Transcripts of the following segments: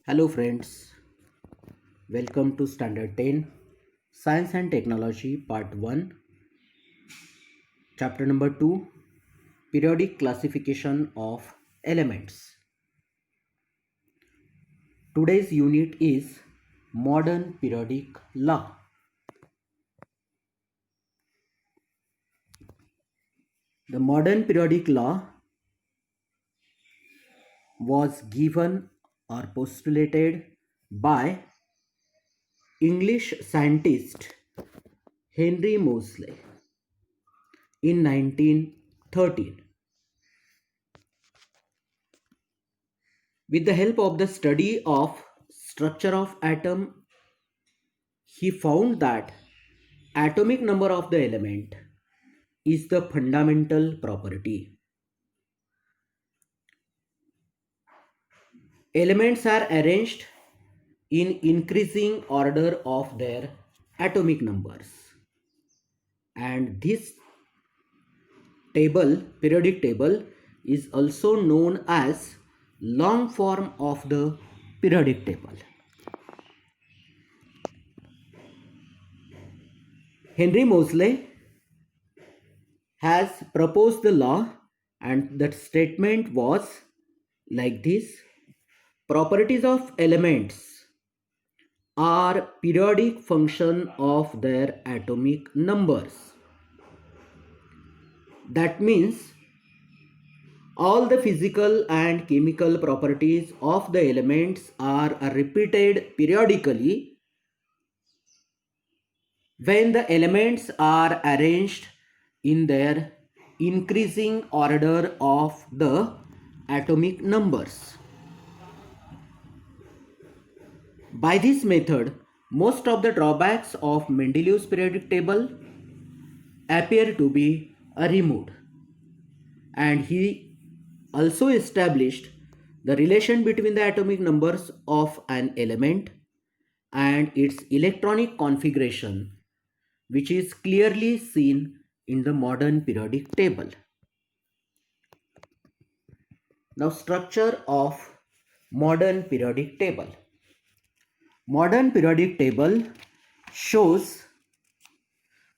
Hello friends, welcome to Standard 10 Science and Technology Part 1, Chapter number 2, Periodic Classification of Elements. Today's unit is Modern Periodic Law. The modern periodic law was given or postulated by English scientist Henry Moseley in 1913. With the help of the study of structure of atom, he found that atomic number of the element is the fundamental property. Elements are arranged in increasing order of their atomic numbers, and this periodic table, is also known as long form of the periodic table. Henry Moseley has proposed the law, and that statement was like this: properties of elements are periodic function of their atomic numbers. That means all the physical and chemical properties of the elements are repeated periodically when the elements are arranged in their increasing order of the atomic numbers. By this method, most of the drawbacks of Mendeleev's periodic table appear to be removed, and he also established the relation between the atomic numbers of an element and its electronic configuration, which is clearly seen in the modern periodic table. Now, structure of modern periodic table. Modern periodic table shows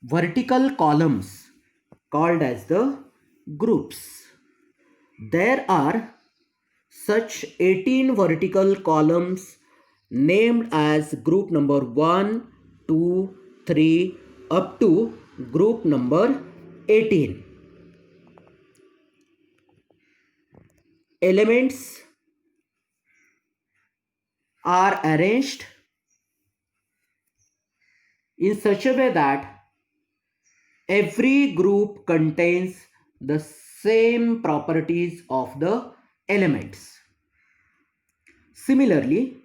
vertical columns called as the groups. There are such 18 vertical columns named as group number 1, 2, 3 up to group number 18. Elements are arranged in such a way that every group contains the same properties of the elements. Similarly,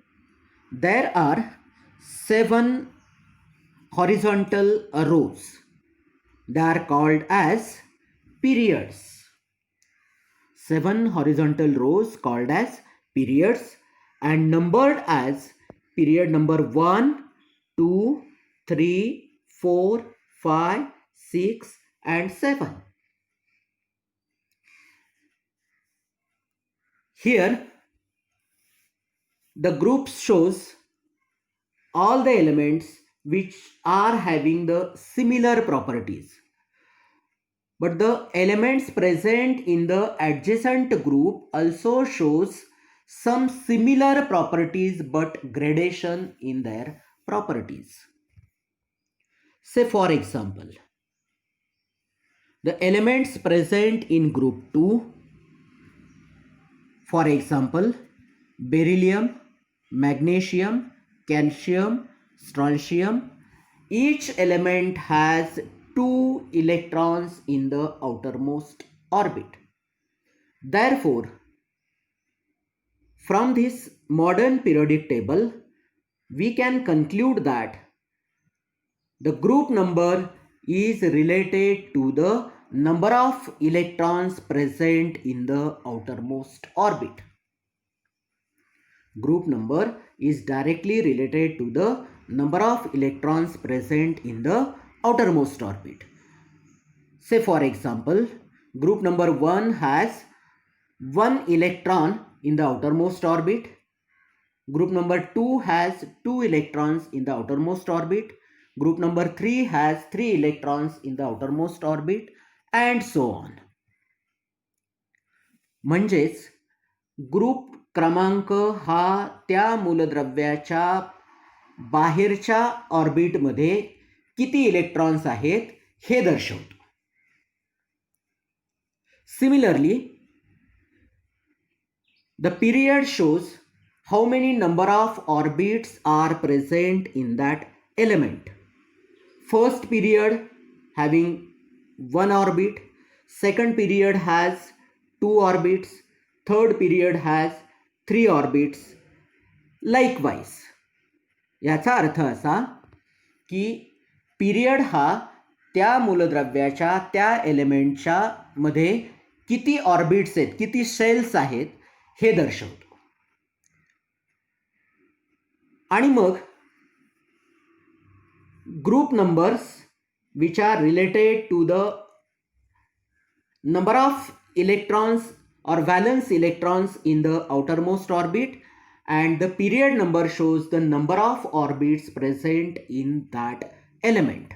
there are 7 horizontal rows. They are called as periods. 7 horizontal rows called as periods and numbered as period number 1, 2, 3, 4, 5, 6 and 7. Here the group shows all the elements which are having the similar properties, but the elements present in the adjacent group also shows some similar properties but gradation in their properties. Say for example, the elements present in group 2, for example, beryllium, magnesium, calcium, strontium, each element has 2 electrons in the outermost orbit. Therefore, from this modern periodic table, we can conclude that the group number is related to the number of electrons present in the outermost orbit. Group number is directly related to the number of electrons present in the outermost orbit. Say for example, group number 1 has 1 electron in the outermost orbit Group number 2 has 2 electrons in the outermost orbit. Group number 3 has 3 electrons in the outermost orbit, and so on. म्हणजेच group क्रमांक हा त्या मूलद्रव्याच्या बाहेरच्या ऑर्बिटमध्ये किती electrons आहेत हे दर्शवतो. Similarly, the period shows how many number of orbits are present in that element. First period having one orbit, second period has two orbits, third period has three orbits. Likewise, याचा अर्थ असा की period हा त्या मूलद्रव्याच्या त्या एलिमेंटच्या मध्ये किती orbits आहेत, किती शेल्स आहेत हे दर्शवतो. आणि मग group numbers which are related to the number of electrons or valence electrons in the outermost orbit, and the period number shows the number of orbits present in that element.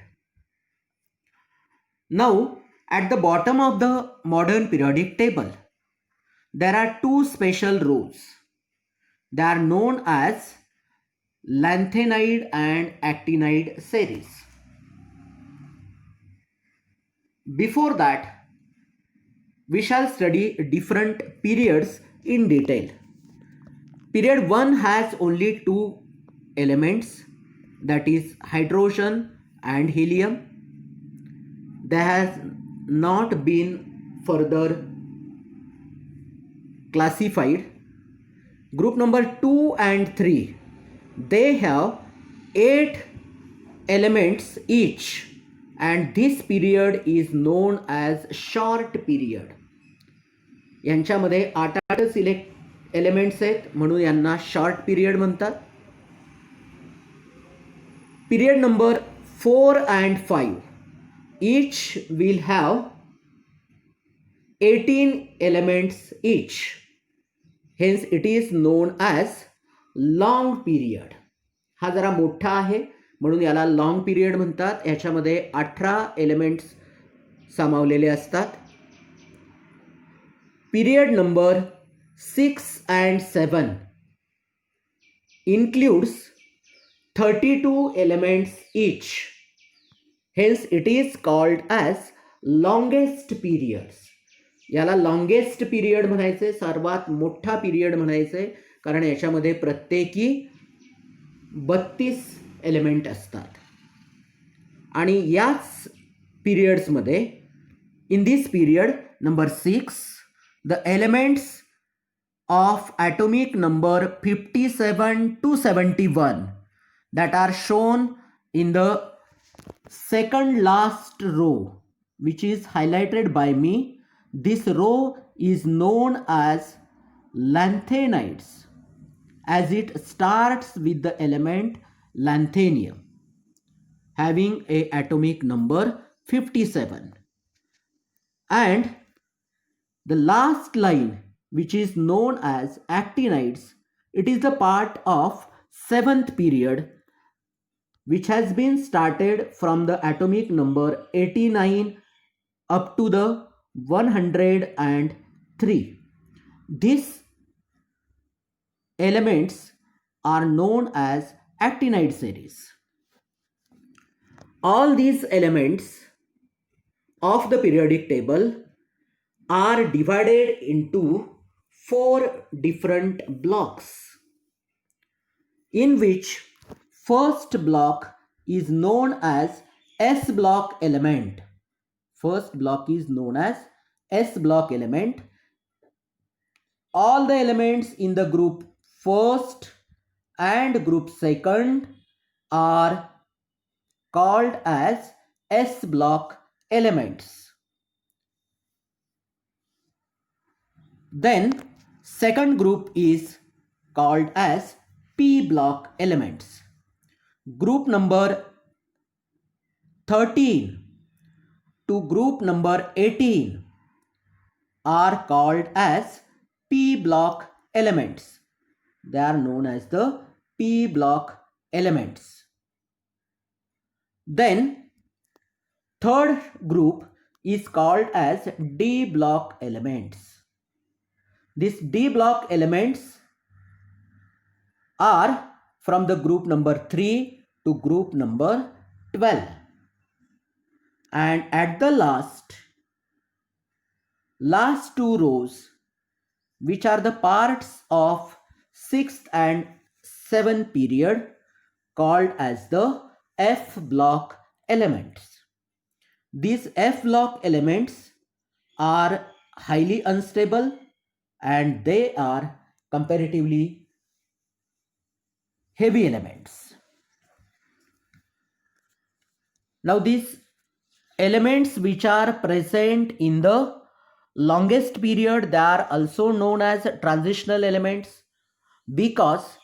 Now, at the bottom of the modern periodic table, there are two special rows. They are known as lanthanide and actinide series. Before that, we shall study different periods in detail. Period 1 has only two elements, that is hydrogen and helium. They has not been further classified. Group number 2 and 3, they have 8 elements each, and this period is known as short period. यांच्यामध्ये 8 elements आहेत म्हणून यांना short period म्हणतात. Period number 4 and 5 each will have 18 elements each. Hence it is known as long period. हा जरा मोठा आहे म्हणून याला लॉंग पिरियड म्हणतात. याच्यामध्ये 18 एलिमेंट्स सामावलेले असतात. Period number 6 and 7 includes 32 elements each. Hence it is called as longest periods. याला लॉंगेस्ट पिरियड म्हणायचे, सर्वात मोठा पिरियड म्हणायचे, कारण याच्यामध्ये प्रत्येकी 32 एलिमेंट असतात. आणि याच पिरियड्समध्ये in this period number 6, the elements of atomic number 57 to 71 that are shown in the second last row, which is highlighted by me. This row is known as lanthanides, as it starts with the element lanthanium having a atomic number 57, and the last line, which is known as actinides, it is the part of 7th period, which has been started from the atomic number 89 up to the 103. These elements are known as actinide series. All these elements of the periodic table are divided into 4 different blocks, in which first block is known as S block element. First block is known as S block element. All the elements in the group first and group second are called as S block elements. Then second group is called as P block elements. Group number 13 to group number 18 are called as P block elements. They are known as the p block elements. Then third group is called as d block elements. These d block elements are from the group number 3 to group number 12. And at the last two rows, which are the parts of 6th and 7th period, called as the F block elements. These F block elements are highly unstable and they are comparatively heavy elements. Now these elements which are present in the longest period, they are also known as transitional elements, because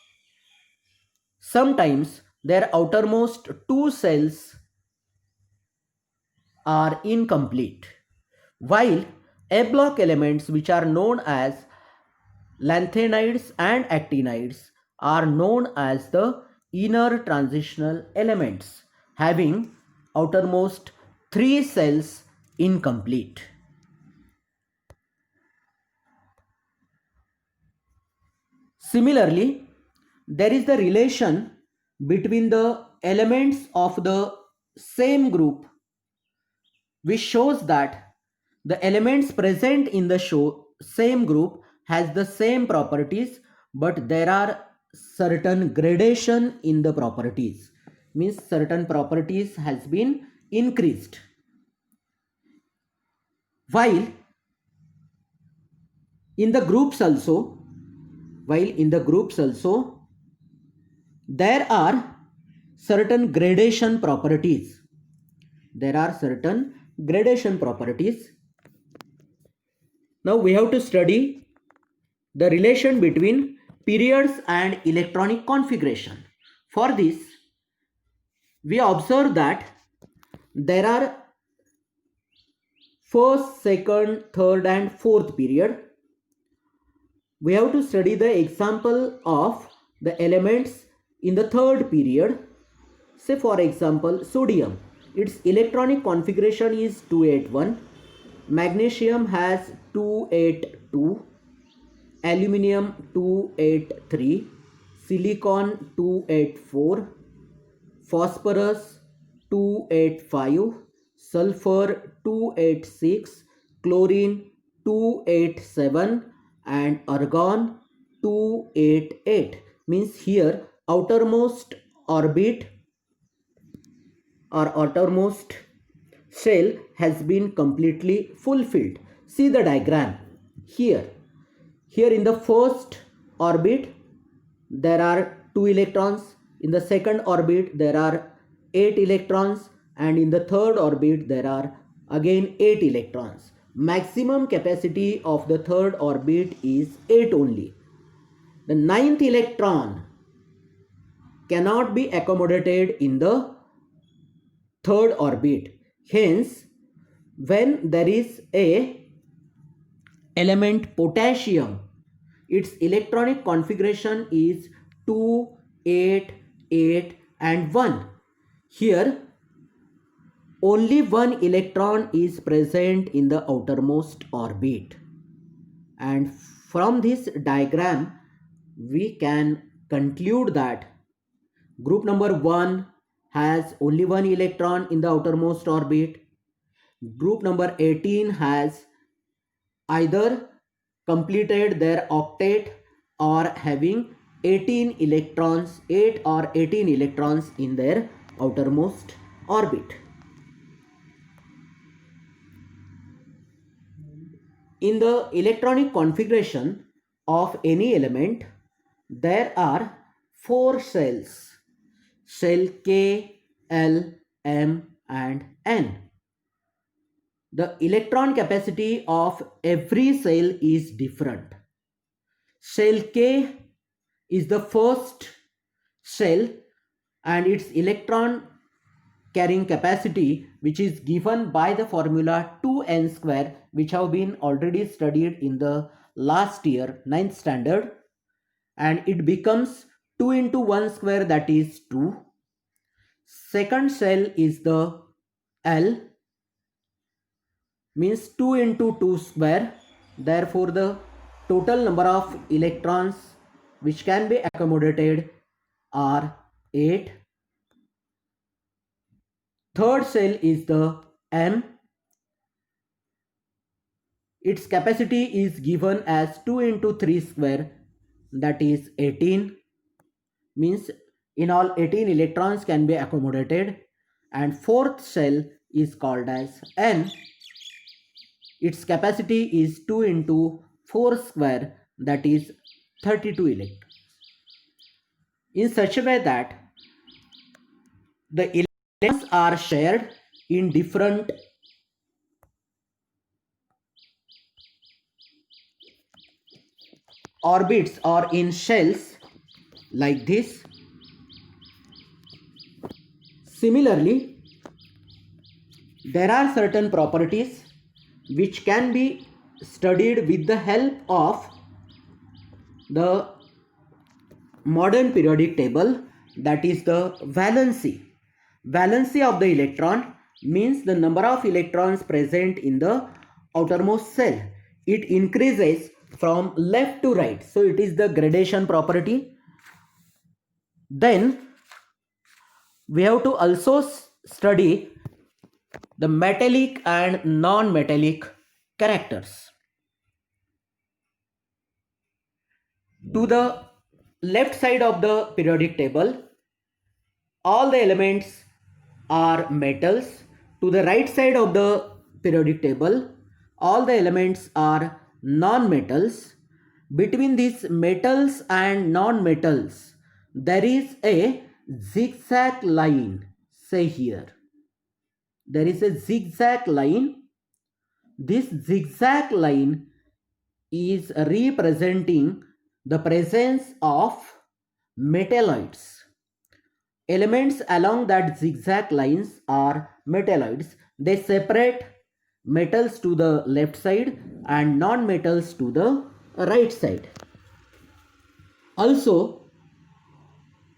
sometimes their outermost two cells are incomplete, while F block elements which are known as lanthanides and actinides are known as the inner transitional elements, having outermost three cells incomplete. Similarly, there is the relation between the elements of the same group, which shows that the elements present in the same group has the same properties, but there are certain gradation in the properties, means certain properties has been increased, while in the groups also there are certain gradation properties. Now we have to study the relation between periods and electronic configuration. For this, we observe that there are first, second, third and fourth period. We have to study the example of the elements in the third period. Say for example, sodium, its electronic configuration is 281, magnesium has 282, aluminium 283, silicon 284, phosphorus 285, sulfur 286, chlorine 287 and argon 288. Means here outermost orbit or outermost shell has been completely fulfilled. See the diagram here. Here in the first orbit there are 2 electrons, in the second orbit there are 8 electrons, and in the third orbit there are again 8 electrons. Maximum capacity of the third orbit is 8 only. The ninth electron cannot be accommodated in the third orbit. Hence, when there is a element potassium, its electronic configuration is 2, 8, 8 and 1. Here only one electron is present in the outermost orbit, and from this diagram we can conclude that group number 1 has only one electron in the outermost orbit. Group number 18 has either completed their octet or having 18 electrons, 8 or 18 electrons in their outermost orbit. In the electronic configuration of any element, there are 4 cells: cell K, L, M and N. The electron capacity of every cell is different. Cell K is the first cell and its electron carrying capacity, which is given by the formula 2n square, which have been already studied in the last year 9th standard, and it becomes 2 into 1 square, that is 2. Second cell is the L, means 2 into 2 square. Therefore the total number of electrons which can be accommodated are 8. Third cell is the M. Its capacity is given as 2 into 3 square, that is 18. Means in all 18 electrons can be accommodated. And fourth cell is called as N. Its capacity is 2 into 4 square, that is 32 electrons. In such a way that the electrons are shared in different orbits or in shells like this. Similarly, there are certain properties which can be studied with the help of the modern periodic table, that is the valency. Valency of the electron means the number of electrons present in the outermost cell. It increases from left to right. So it is the gradation property. Then we have to also study the metallic and non-metallic characters. To the left side of the periodic table, all the elements are metals. To the right side of the periodic table, all the elements are non-metals. Between these metals and non-metals, there is a zigzag line. Say here, there is a zigzag line. This zigzag line is representing the presence of metalloids. Elements along that zigzag lines are metalloids. They separate metals to the left side and non-metals to the right side. Also,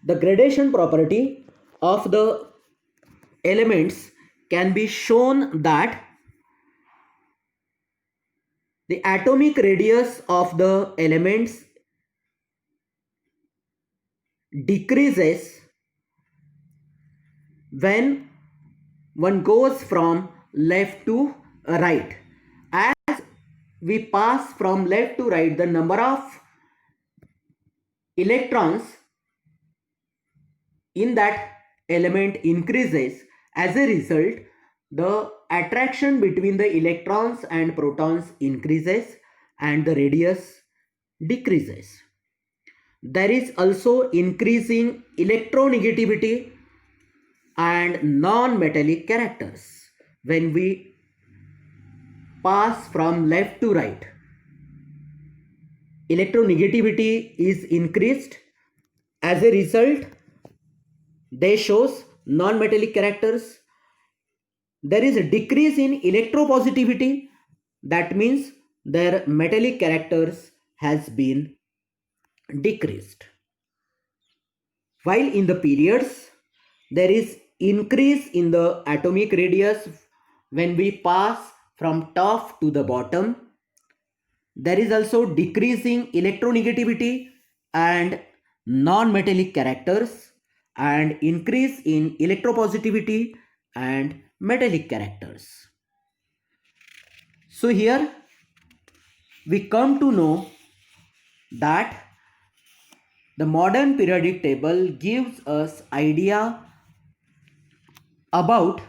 the gradation property of the elements can be shown that the atomic radius of the elements decreases when one goes from left to right. As we pass from left to right, the number of electrons in that element increases. As a result, the attraction between the electrons and protons increases and the radius decreases. There is also increasing electronegativity and non-metallic characters when we pass from left to right. Electronegativity is increased. As a result, they shows non-metallic characters. There is a decrease in electropositivity. That means their metallic characters has been decreased. While in the periods, there is increase in the atomic radius when we pass from top to the bottom. There is also decreasing electronegativity and non-metallic characters and increase in electropositivity and metallic characters. So here we come to know that the modern periodic table gives us idea about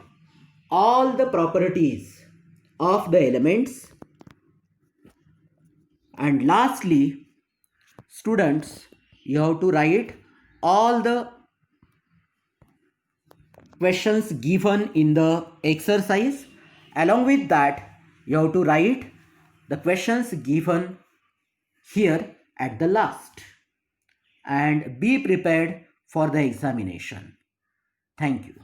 all the properties of the elements. And lastly, students, you have to write all the questions given in the exercise. Along with that, you have to write the questions given here at the last and be prepared for the examination. Thank you.